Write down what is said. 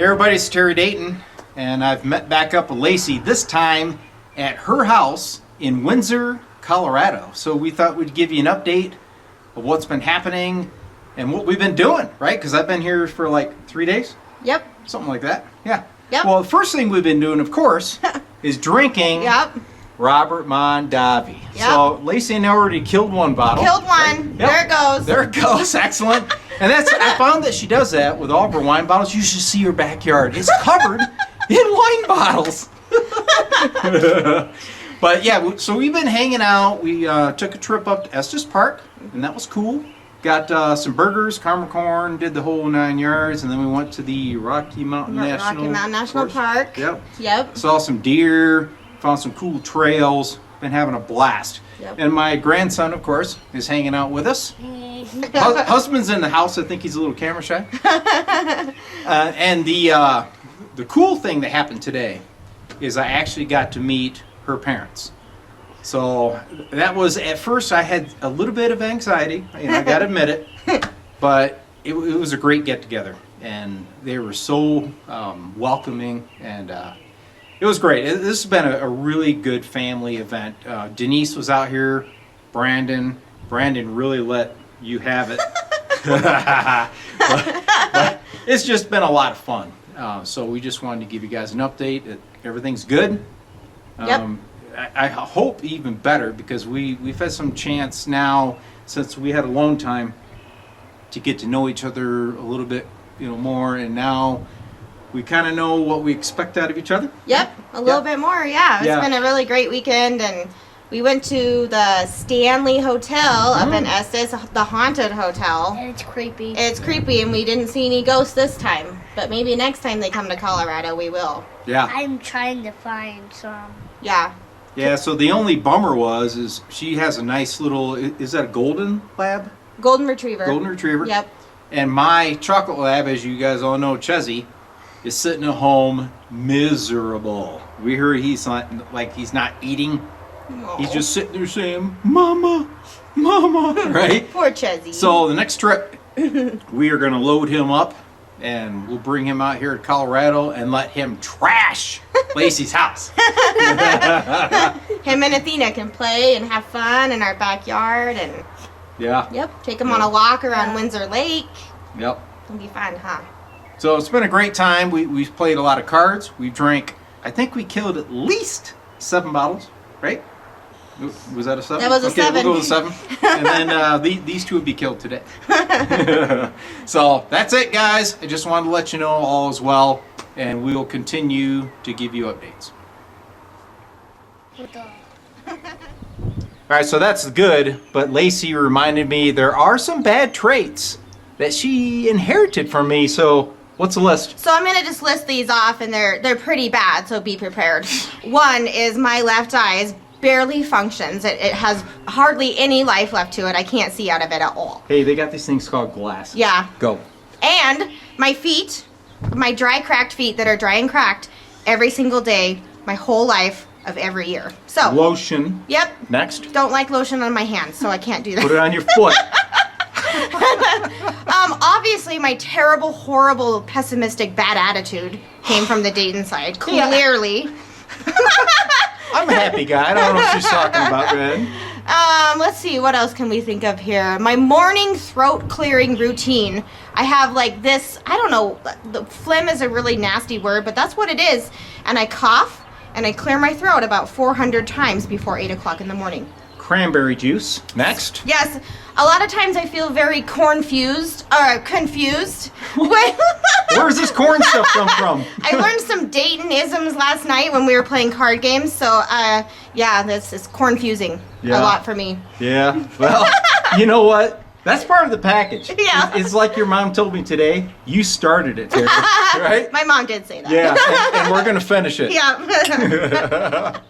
Hey everybody, it's Terry Dayton, and I've met back up with Lacee, this time at her house in Windsor, Colorado. So we thought we'd give you an update of what's been happening and what we've been doing, right? Because I've been here for like 3 days? Yep. Something like that, yeah. Yep. Well, the first thing we've been doing, of course, is drinking Robert Mondavi. Yep. So Lacee and I already killed one bottle. Killed one. Right? Yep. There it goes. There it goes. Excellent. And I found that she does that with all of her wine bottles. You should see her backyard. It's covered in wine bottles. But yeah, so we've been hanging out. We took a trip up to Estes Park, and that was cool. Got some burgers, caramel corn, did the whole 9 yards, and then we went to the Rocky Mountain National Park. Yep. Yep. Saw some deer, found some cool trails, been having a blast. Yep. And my grandson, of course, is hanging out with us. Husband's in the house. I think he's a little camera shy. And the cool thing that happened today is I actually got to meet her parents. So that was, at first I had a little bit of anxiety, I gotta admit it, but it was a great get together, and they were so welcoming, and it was great. This has been a really good family event. Denise was out here, Brandon really let you have it. but it's just been a lot of fun. So we just wanted to give you guys an update that everything's good. Yep. I hope even better, because we've had some chance now, since we had alone time, to get to know each other a little bit, more, and now we kind of know what we expect out of each other. Yep, a little bit more, yeah. It's been a really great weekend, and we went to the Stanley Hotel up in Estes, the haunted hotel. And it's creepy. It's creepy, and we didn't see any ghosts this time, but maybe next time they come to Colorado, we will. Yeah. I'm trying to find some. Yeah. Yeah, so the only bummer is she has a nice little, is that a golden lab? Golden Retriever. Golden Retriever. Yep. And my chocolate lab, as you guys all know, Chezzy, is sitting at home miserable. We heard he's not eating. Aww. He's just sitting there saying, "Mama, Mama," right? Poor Chezzy. So the next trip, we are going to load him up, and we'll bring him out here to Colorado and let him trash Lacee's house. Him and Athena can play and have fun in our backyard, and take him on a walk around Windsor Lake. Yep. It'll be fun, huh? So it's been a great time. We've played a lot of cards. We drank, I think we killed at least 7 bottles, right? Was that a 7? That was a 7. We'll go with 7. And then these 2 would be killed today. So that's it, guys. I just wanted to let you know all is well, and we will continue to give you updates. All right, so that's good, but Lacee reminded me there are some bad traits that she inherited from me, so what's the list? So I'm gonna just list these off, and they're pretty bad, so be prepared. One is my left eye barely functions. It has hardly any life left to it. I can't see out of it at all. Hey, they got these things called glasses. Yeah. Go. And my feet, my dry, cracked feet that are dry and cracked every single day, my whole life of every year. So Lotion. Yep. Next. Don't like lotion on my hands, so I can't do that. Put it on your foot. Obviously, my terrible, horrible, pessimistic, bad attitude came from the Dayton side. Clearly. I'm a happy guy. I don't know what she's talking about, man. Let's see, what else can we think of here? My morning throat clearing routine. I have like this, I don't know, the phlegm is a really nasty word, but that's what it is. And I cough and I clear my throat about 400 times before 8 o'clock in the morning. Cranberry juice. Next. Yes, a lot of times I feel very confused. Where's this corn stuff come from? I learned some Dayton-isms last night when we were playing card games, so this is confusing a lot for me. Yeah, well, you know what? That's part of the package. Yeah. It's like your mom told me today, you started it, Terry, right? My mom did say that. Yeah, and we're going to finish it. Yeah.